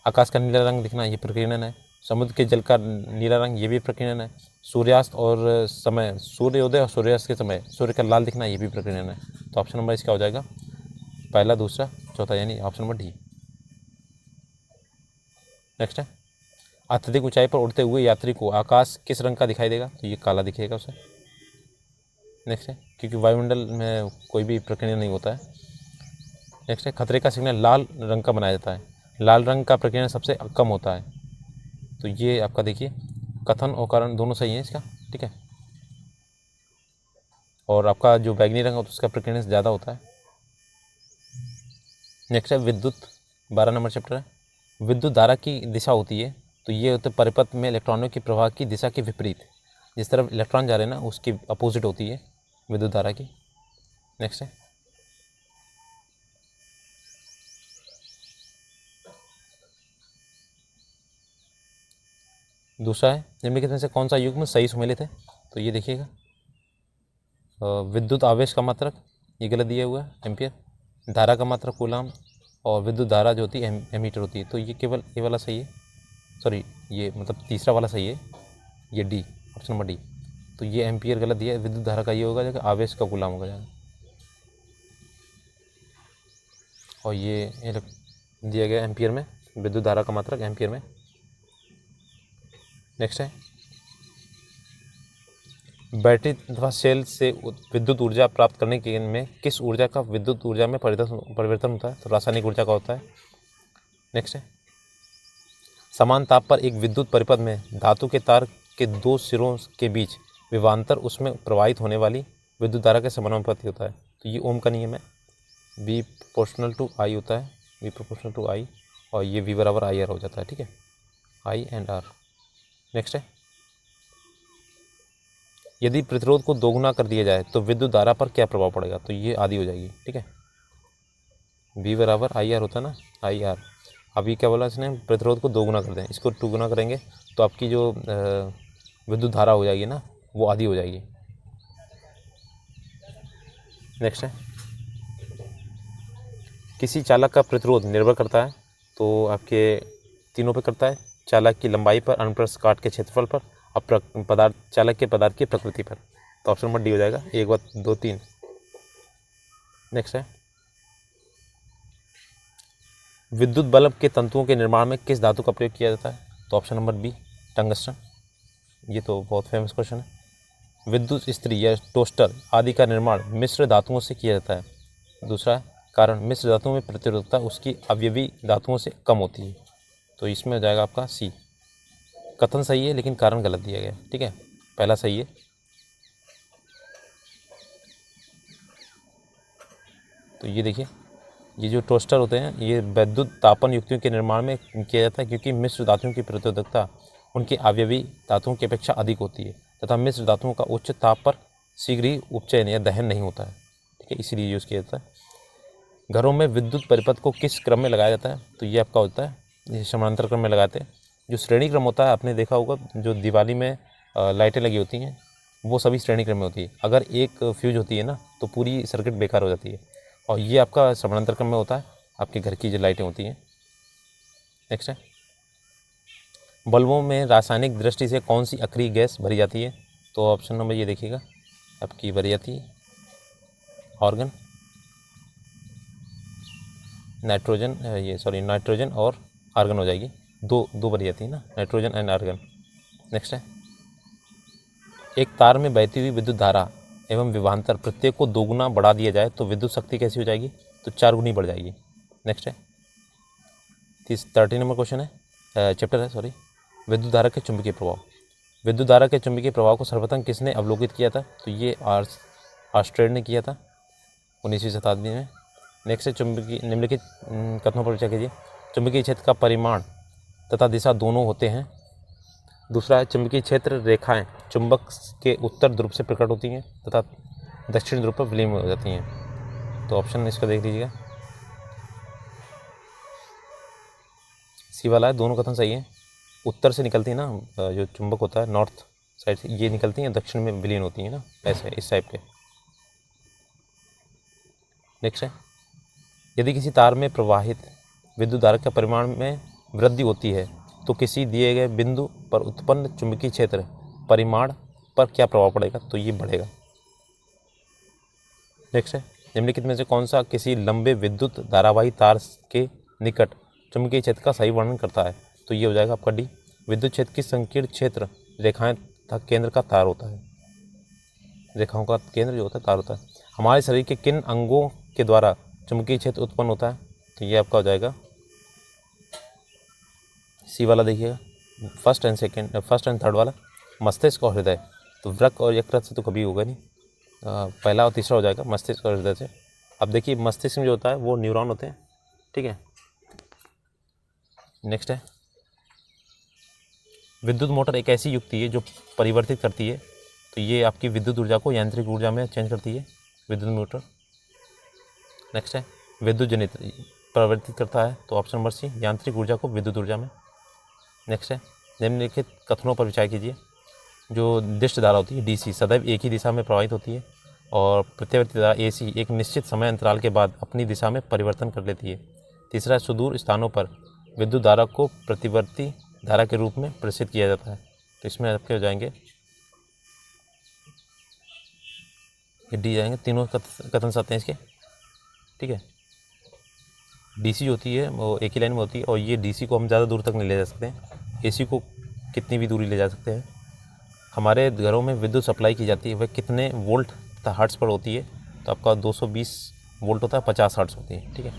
आकाश का नीला रंग दिखना, ये प्रकीर्णन है। समुद्र के जल का नीला रंग, ये भी प्रकीर्णन है। सूर्यास्त और समय, सूर्योदय और सूर्यास्त के समय सूर्य का लाल दिखना, ये भी प्रकीर्णन है। तो ऑप्शन नंबर इसका हो जाएगा पहला, दूसरा, चौथा, यानी ऑप्शन नंबर डी। नेक्स्ट है, अत्यधिक ऊंचाई पर उड़ते हुए यात्री को आकाश किस रंग का दिखाई देगा? तो ये काला दिखेगा उसे। नेक्स्ट है, क्योंकि वायुमंडल में कोई भी प्रकीर्णन नहीं होता है। नेक्स्ट है, खतरे का सिग्नल लाल रंग का बनाया जाता है। लाल रंग का प्रकीर्णन सबसे कम होता है। तो ये आपका देखिए कथन और कारण दोनों सही है इसका। ठीक है, और आपका जो बैगनी रंग होता है उसका प्रकीर्णन ज़्यादा होता है। नेक्स्ट है विद्युत, 12 नंबर चैप्टर है। विद्युत धारा की दिशा होती है, तो ये होते परिपथ में इलेक्ट्रॉनों की प्रवाह की दिशा के विपरीत, जिस तरफ इलेक्ट्रॉन जा रहे हैं ना उसकी अपोजिट होती है विद्युत धारा की। नेक्स्ट है, दूसरा है, निम्नलिखित में से कौन सा युग्म सही सुमेलित है? तो ये देखिएगा विद्युत आवेश का मात्रक, ये गलत दिया हुआ है एम्पियर। धारा का मात्रक कूलाम, और विद्युत धारा जो होती है एमीटर होती है। तो ये केवल ये वाला सही है, सॉरी ये मतलब तीसरा वाला सही है, ये डी, ऑप्शन नंबर डी। तो ये एम्पियर गलत दिया है, विद्युत धारा का ये होगा जगह आवेश का कूलाम होगा जाएगा। और ये दिया गया एम्पियर में, विद्युत धारा का मात्रक एम्पियर में। नेक्स्ट है, बैटरी अथवा सेल से विद्युत ऊर्जा प्राप्त करने के में किस ऊर्जा का विद्युत ऊर्जा में परिवर्तन होता है? तो रासायनिक ऊर्जा का होता है। नेक्स्ट है, समान ताप पर एक विद्युत परिपथ में धातु के तार के दो सिरों के बीच विभवांतर उसमें प्रवाहित होने वाली विद्युत धारा के समानुपाती होता है। तो ये ओम का नियम है, V प्रोपोर्शनल टू I होता है, V प्रोपोर्शनल टू I, और ये V बराबर IR हो जाता है। ठीक है, I एंड R। नेक्स्ट है, यदि प्रतिरोध को दोगुना कर दिया जाए तो विद्युत धारा पर क्या प्रभाव पड़ेगा? तो ये आधी हो जाएगी। ठीक है, V बराबर IR होता है ना, IR। अभी क्या बोला इसने, प्रतिरोध को दोगुना कर दें, इसको 2 गुना करेंगे तो आपकी जो विद्युत धारा हो जाएगी ना वो आधी हो जाएगी। नेक्स्ट है, किसी चालक का प्रतिरोध निर्भर करता है, तो आपके तीनों पे करता है, चालक की लंबाई पर, अनुप्रस्थ काट के क्षेत्रफल पर, और पदार्थ, चालक के पदार्थ की प्रकृति पर। तो ऑप्शन नंबर डी हो जाएगा, 1, 2, 3। नेक्स्ट है, विद्युत बल्ब के तंतुओं के निर्माण में किस धातु का प्रयोग किया जाता है? तो ऑप्शन नंबर बी, टंगस्टन। ये तो बहुत फेमस क्वेश्चन है। विद्युत इस्त्री या टोस्टर आदि का निर्माण मिश्र धातुओं से किया जाता है। दूसरा कारण, मिश्र धातुओं में प्रतिरोधकता उसकी अवयवी धातुओं से कम होती है। तो इसमें हो जाएगा आपका सी। कथन सही है लेकिन कारण गलत दिया गया। ठीक है, पहला सही है। तो ये देखिए, ये जो टोस्टर होते हैं ये विद्युत तापन युक्तियों के निर्माण में किया जाता है, क्योंकि मिश्र धातुओं की प्रतिरोधकता उनकी अवयवी धातुओं की अपेक्षा अधिक होती है, तथा मिश्र धातुओं का उच्च ताप पर शीघ्र ही उपचयन या दहन नहीं होता है। ठीक है, इसीलिए यूज़ किया जाता है। घरों में विद्युत परिपथ को किस क्रम में लगाया जाता है? तो ये आपका होता है, ये समानांतर क्रम में लगाते हैं। जो श्रेणी क्रम होता है, आपने देखा होगा जो दिवाली में लाइटें लगी होती हैं वो सभी श्रेणी क्रम में होती है। अगर एक फ्यूज होती है ना तो पूरी सर्किट बेकार हो जाती है, और ये आपका समानांतर क्रम में होता है, आपके घर की जो लाइटें होती हैं। नेक्स्ट है, बल्बों में रासायनिक दृष्टि से कौन सी अक्रिय गैस भरी जाती है? तो ऑप्शन नंबर ये देखिएगा, आपकी भरी जाती है ऑर्गन, नाइट्रोजन, नाइट्रोजन और आर्गन हो जाएगी। दो भरी जाती है ना, नाइट्रोजन एंड आर्गन। नेक्स्ट है, एक तार में बहती हुई विद्युत धारा एवं विभवांतर प्रत्येक को 2 गुना बढ़ा दिया जाए तो विद्युत शक्ति कैसी हो जाएगी? तो 4 गुनी बढ़ जाएगी। नेक्स्ट है, 13 नंबर क्वेश्चन है, चैप्टर है विद्युत धारा के चुंबकीय प्रभाव। विद्युत धारा के चुंबकीय प्रभाव को सर्वप्रथम किसने अवलोकित किया था? तो ये आर्स्ट्रेड ने किया था 19वीं शताब्दी में। नेक्स्ट है, चुंबकीय निम्नलिखित कथनों पर विचार कीजिए। चुंबकीय क्षेत्र का परिमाण तथा दिशा दोनों होते हैं दूसरा है चुंबकीय क्षेत्र रेखाएं चुंबक के उत्तर ध्रुव से प्रकट होती हैं तथा दक्षिण ध्रुव पर विलीन हो जाती हैं। तो ऑप्शन इसका देख लीजिएगा, सी वाला है, दोनों कथन सही है। उत्तर से निकलती है ना, जो चुंबक होता है नॉर्थ साइड से ये निकलती हैं, दक्षिण में विलीन होती हैं ना, ऐसे इस टाइप के। नेक्स्ट है, यदि किसी तार में प्रवाहित विद्युत धारा के परिमाण में वृद्धि होती है तो किसी दिए गए बिंदु पर उत्पन्न चुंबकीय क्षेत्र परिमाण पर क्या प्रभाव पड़ेगा, तो ये बढ़ेगा। नेक्स्ट है, निम्नलिखित में से कौन सा किसी लंबे विद्युत धारावाही तार के निकट चुंबकीय क्षेत्र का सही वर्णन करता है, तो ये हो जाएगा आपका डी। विद्युत क्षेत्र की संकीर्ण क्षेत्र रेखाएं तथा केंद्र का तार होता है, रेखाओं का केंद्र जो होता है तार होता है। हमारे शरीर के किन अंगों के द्वारा चुंबकीय क्षेत्र उत्पन्न होता है, तो ये आपका हो जाएगा सी वाला। देखिएगा फर्स्ट एंड थर्ड वाला, मस्तिष्क और हृदय। तो वृक्क और यकृत से तो कभी होगा नहीं, पहला और तीसरा हो जाएगा मस्तिष्क और हृदय से। अब देखिए मस्तिष्क में जो होता है वो न्यूरॉन होते हैं, ठीक है। नेक्स्ट है, विद्युत मोटर एक ऐसी युक्ति है जो परिवर्तित करती है, तो ये आपकी विद्युत ऊर्जा को यांत्रिक ऊर्जा में चेंज करती है विद्युत मोटर। नेक्स्ट है, विद्युत जनित परिवर्तित करता है, तो ऑप्शन नंबर सी, यांत्रिक ऊर्जा को विद्युत ऊर्जा में। नेक्स्ट है, निम्नलिखित कथनों पर विचार कीजिए। जो दिष्ट धारा होती है डीसी सदैव एक ही दिशा में प्रवाहित होती है और प्रत्यावर्ती धारा एसी एक निश्चित समय अंतराल के बाद अपनी दिशा में परिवर्तन कर लेती है। तीसरा, सुदूर स्थानों पर विद्युत धारा को प्रतिवर्ती धारा के रूप में प्रेषित किया जाता है, तो इसमें आपके हो जाएंगे डी जाएंगे, तीनों कथन सत्य हैं इसके, ठीक है। डीसी जो होती है वो एक ही लाइन में होती है और ये डीसी को हम ज़्यादा दूर तक नहीं ले जा सकते हैं, एसी को कितनी भी दूरी ले जा सकते हैं। हमारे घरों में विद्युत सप्लाई की जाती है वह कितने वोल्ट तथा हर्ट्ज़ पर होती है, तो आपका 220 वोल्ट होता है, 50 हर्ट्ज़ होती है, ठीक है।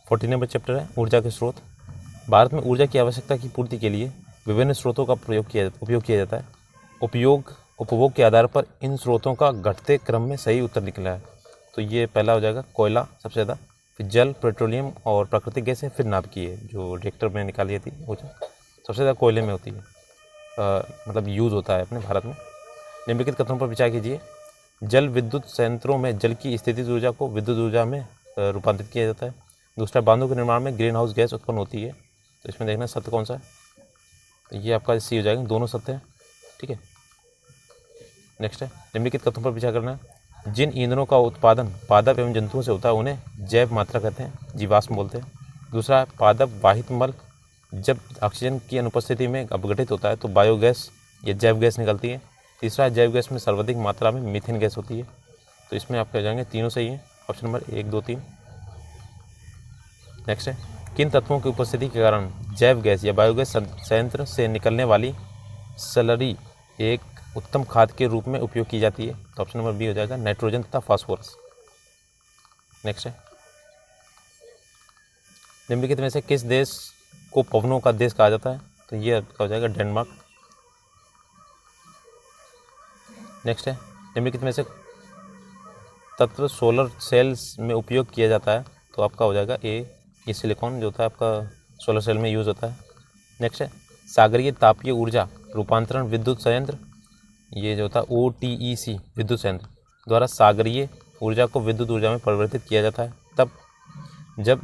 14 नंबर चैप्टर है ऊर्जा के स्रोत। भारत में ऊर्जा की आवश्यकता की पूर्ति के लिए विभिन्न स्रोतों का उपयोग किया जाता है। उपभोग के आधार पर इन स्रोतों का घटते क्रम में सही उत्तर निकला है, तो ये पहला हो जाएगा कोयला सबसे ज़्यादा, फिर जल, पेट्रोलियम और प्राकृतिक गैस है, फिर नाभिकीय जो रिएक्टर में निकाली जाती है वो सबसे ज़्यादा कोयले में होती है, मतलब यूज़ होता है अपने भारत में। निम्नलिखित कथनों पर विचार कीजिए। जल विद्युत संयंत्रों में जल की स्थितिज ऊर्जा को विद्युत ऊर्जा में रूपांतरित किया जाता है। दूसरा, बांधों के निर्माण में ग्रीन हाउस गैस उत्पन्न होती है, तो इसमें देखना सत्य कौन सा है, तो ये आपका सी हो जाएगा, दोनों सत्य हैं, ठीक है। नेक्स्ट है, निम्नलिखित कथनों पर विचार करना है। जिन ईंधनों का उत्पादन पादप एवं जंतुओं से होता है उन्हें जैव मात्रा कहते हैं, जीवाश्म बोलते हैं। दूसरा, पादप वाहित मल जब ऑक्सीजन की अनुपस्थिति में अपघटित होता है तो बायोगैस या जैव गैस निकलती है। तीसरा, जैव गैस में सर्वाधिक मात्रा में मीथेन गैस होती है, तो इसमें आप कह जाएंगे तीनों सही हैं, ऑप्शन नंबर 1, 2, 3। नेक्स्ट है, किन तत्वों की उपस्थिति के कारण जैव गैस या बायोगैस संयंत्र से निकलने वाली स्लरी एक उत्तम खाद के रूप में उपयोग की जाती है, तो ऑप्शन नंबर बी हो जाएगा, नाइट्रोजन तथा फास्फोरस। नेक्स्ट है, निम्नलिखित में से किस देश को पवनों का देश कहा जाता है, तो ये आपका हो जाएगा डेनमार्क। नेक्स्ट है, निम्नलिखित में से तत्व सोलर सेल्स में उपयोग किया जाता है, तो आपका हो जाएगा ए, ये सिलिकॉन जो होता है आपका सोलर सेल में यूज़ होता है। नेक्स्ट है, सागरीय तापीय ऊर्जा रूपांतरण विद्युत संयंत्र, ये जो होता है OTEC विद्युत संयंत्र द्वारा सागरीय ऊर्जा को विद्युत ऊर्जा में परिवर्तित किया जाता है तब जब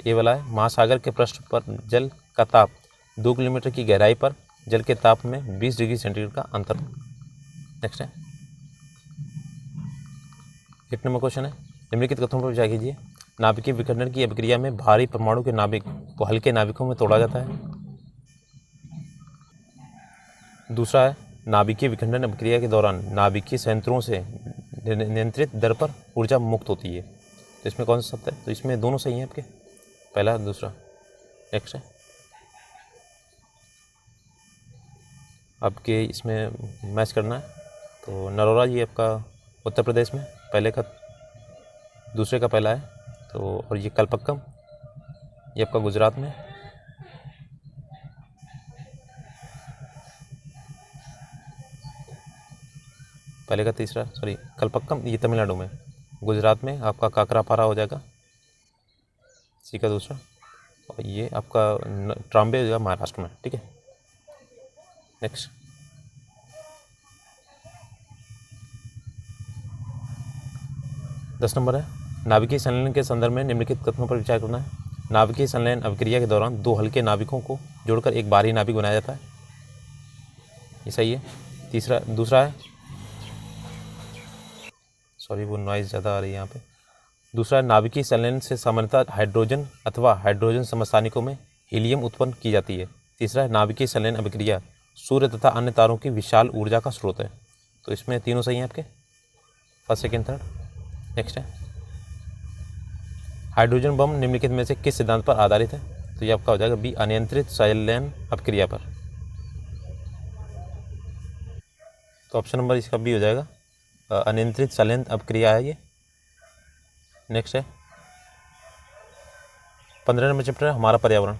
ये वाला है, महासागर के पृष्ठ पर जल का ताप 2 किलोमीटर की गहराई पर जल के ताप में 20 डिग्री सेंटीग्रेड का अंतर। नेक्स्ट है, 8 नंबर क्वेश्चन है, निम्नलिखित कथनों पर विचार कीजिए। नाभिकीय विखंडन की अभिक्रिया में भारी परमाणु के नाभिक को हल्के नाभिकों में तोड़ा जाता है। दूसरा है, नाभिकीय विखंडन अभिक्रिया के दौरान नाभिकीय संयंत्रों से नियंत्रित दर पर ऊर्जा मुक्त होती है, तो इसमें कौन सा सत्य है, तो इसमें दोनों सही हैं आपके, पहला दूसरा। नेक्स्ट है, आपके इसमें मैच करना है, तो नरोरा ये आपका उत्तर प्रदेश में पहले का दूसरे का पहला है, तो और ये कलपक्कम ये आपका गुजरात में, पहले का तीसरा, सॉरी कलपक्कम ये तमिलनाडु में, गुजरात में आपका काकरापारा हो जाएगा, सी का दूसरा। और ये आपका ट्राम्बे हो जाएगा महाराष्ट्र में। ठीक है, नेक्स्ट 10 नंबर है, नाभिकीय संलयन के संदर्भ में निम्नलिखित कथनों पर विचार करना है। नाभिकीय संलयन अभिक्रिया के दौरान दो हल्के नाभिकों को जोड़कर एक बाहरी नाभिक बनाया जाता है, ये सही है। दूसरा है, सॉरी वो नॉइज़ ज़्यादा आ रही है यहाँ पे। दूसरा, नाभिकीय संलयन से सामान्यतः हाइड्रोजन अथवा हाइड्रोजन समस्थानिकों में हीलियम उत्पन्न की जाती है। तीसरा है, नाभिकीय संलयन अभिक्रिया सूर्य तथा अन्य तारों की विशाल ऊर्जा का स्रोत है। तो इसमें तीनों सही हैं आपके, फर्स्ट सेकेंड थर्ड। नेक्स्ट है, हाइड्रोजन बम निम्नलिखित में से किस सिद्धांत पर आधारित है? तो ये आपका हो जाएगा बी, अनियंत्रित संलयन अभिक्रिया पर। तो ऑप्शन नंबर इसका बी हो जाएगा, अनियंत्रित संलयन अभिक्रिया है ये। नेक्स्ट है 15 नंबर चैप्टर है हमारा पर्यावरण।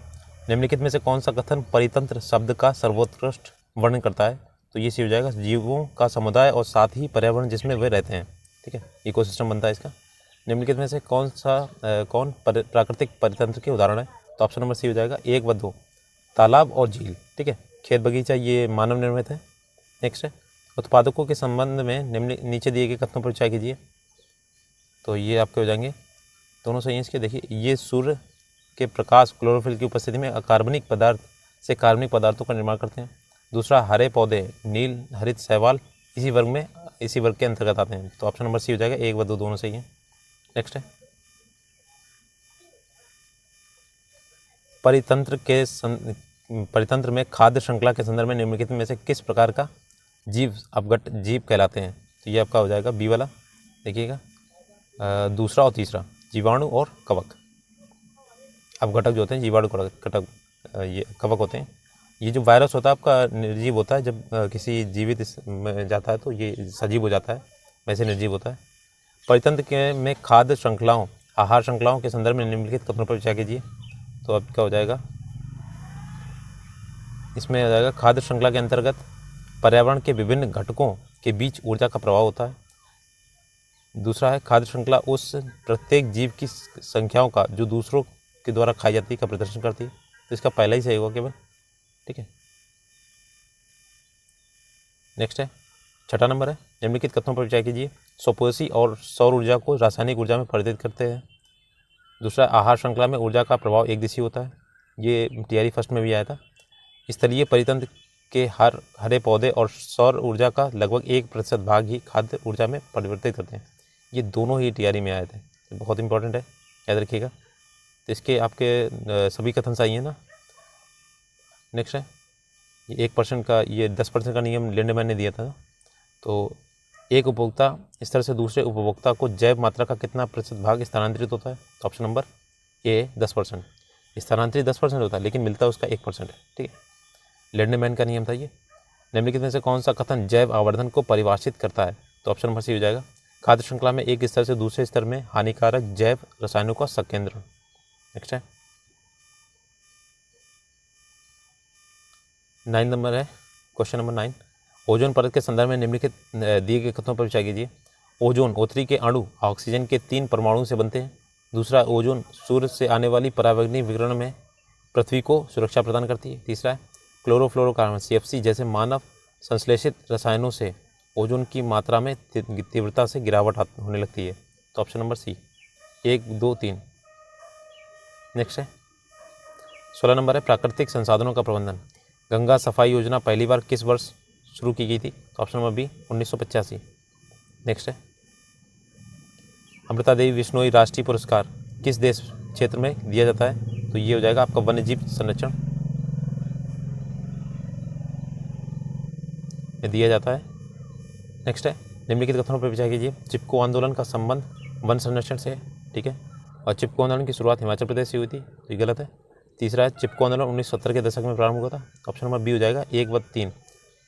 निम्नलिखित में से कौन सा कथन परितंत्र शब्द का सर्वोत्कृष्ट वर्णन करता है? तो ये सी हो जाएगा, जीवों का समुदाय और साथ ही पर्यावरण जिसमें वे रहते हैं। ठीक है, इकोसिस्टम बनता है इसका। निम्नलिखित में से कौन प्राकृतिक परितंत्र के उदाहरण है? तो ऑप्शन नंबर सी हो जाएगा, 1 व 2, तालाब और झील। ठीक है, खेत बगीचा ये मानव निर्मित है। नेक्स्ट है, उत्पादकों के संबंध में नीचे दिए गए कथनों पर विचार कीजिए। तो ये आपके हो जाएंगे, दोनों सही हैं इसके। देखिए, ये सूर्य के प्रकाश क्लोरोफिल की उपस्थिति में अकार्बनिक पदार्थ से कार्बनिक पदार्थों का निर्माण करते हैं। दूसरा, हरे पौधे नील हरित शैवाल इसी वर्ग के अंतर्गत आते हैं। तो ऑप्शन नंबर सी हो जाएगा, 1 व 2 दोनों सही हैं। नेक्स्ट है, परितंत्र में खाद्य श्रृंखला के संदर्भ में निम्नलिखित में से किस प्रकार का अपघट जीव कहलाते हैं? तो ये आपका हो जाएगा बी वाला, देखिएगा, दूसरा और तीसरा, जीवाणु और कवक। अपघटक जो होते हैं जीवाणु कटक, ये कवक होते हैं। ये जो वायरस होता है आपका निर्जीव होता है, जब किसी जीवित में जाता है तो ये सजीव हो जाता है, वैसे निर्जीव होता है। परितंत्र में खाद्य श्रृंखलाओं आहार श्रृंखलाओं के संदर्भ में निम्नलिखित कथनों पर विचार कीजिए। तो अब क्या हो जाएगा, इसमें आ जाएगा, खाद्य श्रृंखला के अंतर्गत पर्यावरण के विभिन्न घटकों के बीच ऊर्जा का प्रभाव होता है। दूसरा है, खाद्य श्रृंखला उस प्रत्येक जीव की संख्याओं का जो दूसरों के द्वारा खाई जाती है का प्रदर्शन करती है। तो इसका पहला ही सही होगा केवल। ठीक है, नेक्स्ट है 6 नंबर है, निम्नलिखित कथनों पर विचार कीजिए। स्वपोषी और सौर ऊर्जा को रासायनिक ऊर्जा में परिवर्तित करते हैं। दूसरा, आहार श्रृंखला में ऊर्जा का प्रभाव एक दिशी होता है, ये टीआरई फर्स्ट में भी आया था। स्थलीय परितंत्र के हरे पौधे और सौर ऊर्जा का लगभग 1% भाग ही खाद्य ऊर्जा में परिवर्तित करते हैं। ये दोनों ही टीआरई में आए थे, बहुत इंपॉर्टेंट है, याद रखिएगा। तो इसके आपके सभी कथन सही है ना। नेक्स्ट है, ये 1% का, ये 10% का नियम लिंडमैन ने दिया था। तो एक उपभोक्ता स्तर से दूसरे उपभोक्ता को जैव मात्रा का कितना प्रतिशत भाग स्थानांतरित होता है? तो ऑप्शन नंबर ए 10%। स्थानांतरित 10% होता है, लेकिन मिलता उसका 1% है। ठीक है, लिंडमैन का नियम था ये। निम्नलिखित में से कौन सा कथन जैव आवर्धन को परिभाषित करता है? तो ऑप्शन नंबर सी हो जाएगा, खाद्य श्रृंखला में एक स्तर से दूसरे स्तर में हानिकारक जैव रसायनों का संकेंद्रण। नेक्स्ट है 9 नंबर है, क्वेश्चन नंबर 9, ओजोन परत के संदर्भ में निम्नलिखित दिए गए कथनों पर विचार कीजिए। ओजोन ओथरी के अणु ऑक्सीजन के 3 परमाणुओं से बनते हैं। दूसरा, ओजोन सूर्य से आने वाली पराबैंगनी विकिरण में पृथ्वी को सुरक्षा प्रदान करती है। तीसरा है, क्लोरोफ्लोरोकार्बन CFC जैसे मानव संश्लेषित रसायनों से ओजोन की मात्रा में तीव्रता से गिरावट होने लगती है। तो ऑप्शन नंबर सी 1 2 3। नेक्स्ट है 16 नंबर है, प्राकृतिक संसाधनों का प्रबंधन। गंगा सफाई योजना पहली बार किस वर्ष शुरू की गई थी? तो ऑप्शन नंबर बी 1985। नेक्स्ट है, अमृता देवी बिश्नोई राष्ट्रीय पुरस्कार किस देश क्षेत्र में दिया जाता है? तो ये हो जाएगा आपका वन्यजीव संरक्षण में दिया जाता है। नेक्स्ट है, निम्नलिखित कथनों पर विचार कीजिए। चिपको आंदोलन का संबंध वन संरक्षण से है। ठीक है, और चिपको आंदोलन की शुरुआत हिमाचल प्रदेश से हुई थी, तो ये गलत है। तीसरा है, चिपको आंदोलन 1970 के दशक में प्रारंभ हुआ था। ऑप्शन नंबर बी हो जाएगा 1 व 3।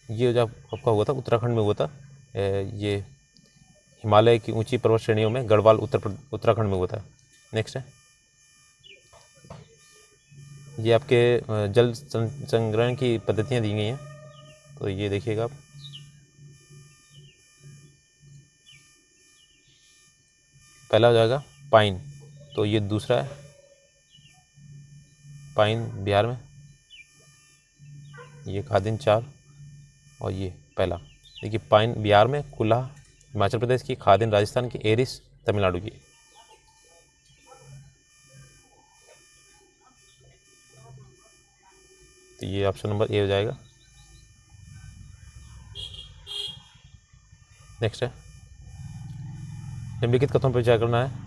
ये जो आपका हुआ था उत्तराखंड में हुआ था, ये हिमालय की ऊंची पर्वत श्रेणियों में गढ़वाल उत्तराखंड में हुआ था। नेक्स्ट है, ये आपके जल संग्रहण की पद्धतियाँ दी गई हैं, तो ये देखिएगा आप। पहला हो जाएगा पाइन, तो ये दूसरा है पाइन बिहार में, ये खादिन 4 और ये पहला। देखिए पाइन बिहार में, कुल्ला हिमाचल प्रदेश की, खादिन राजस्थान की, एरिस तमिलनाडु की। तो ये ऑप्शन नंबर ए हो जाएगा। नेक्स्ट है, निम्नलिखित कथनों पर विचार करना है।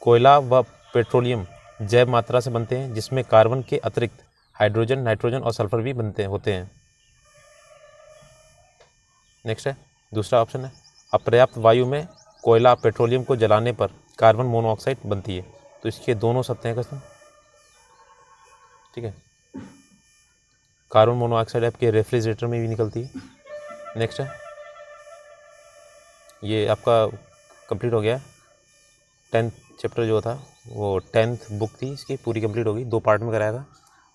कोयला व पेट्रोलियम जैव मात्रा से बनते हैं जिसमें कार्बन के अतिरिक्त हाइड्रोजन, नाइट्रोजन और सल्फर भी होते हैं। नेक्स्ट है, दूसरा ऑप्शन है, अपर्याप्त वायु में कोयला पेट्रोलियम को जलाने पर कार्बन मोनोऑक्साइड बनती है। तो इसके दोनों सत्य हैं कथन, ठीक है। कार्बन मोनोऑक्साइड आपके रेफ्रिजरेटर में भी निकलती है। नेक्स्ट है, ये आपका कंप्लीट हो गया। 10th चैप्टर जो था वो 10th बुक थी, इसकी पूरी कंप्लीट होगी, 2 पार्ट में कराया था।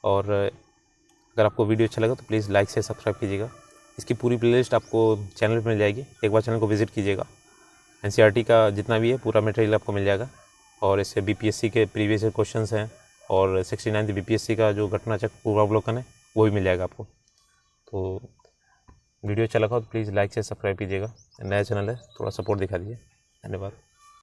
और अगर आपको वीडियो अच्छा लगा तो प्लीज़ लाइक से सब्सक्राइब कीजिएगा। इसकी पूरी प्लेलिस्ट आपको चैनल पर मिल जाएगी, एक बार चैनल को विजिट कीजिएगा। NCERT का जितना भी है पूरा मटेरियल आपको मिल जाएगा। और इससे BPSC के प्रीवियस ईयर क्वेश्चंस हैं और 69th BPSC का जो घटनाचक्र पूर्वावलोकन है वो भी मिल जाएगा आपको। तो वीडियो अच्छा लगा तो प्लीज़ लाइक से सब्सक्राइब कीजिएगा। नया चैनल है, थोड़ा सपोर्ट दिखा दीजिए। धन्यवाद।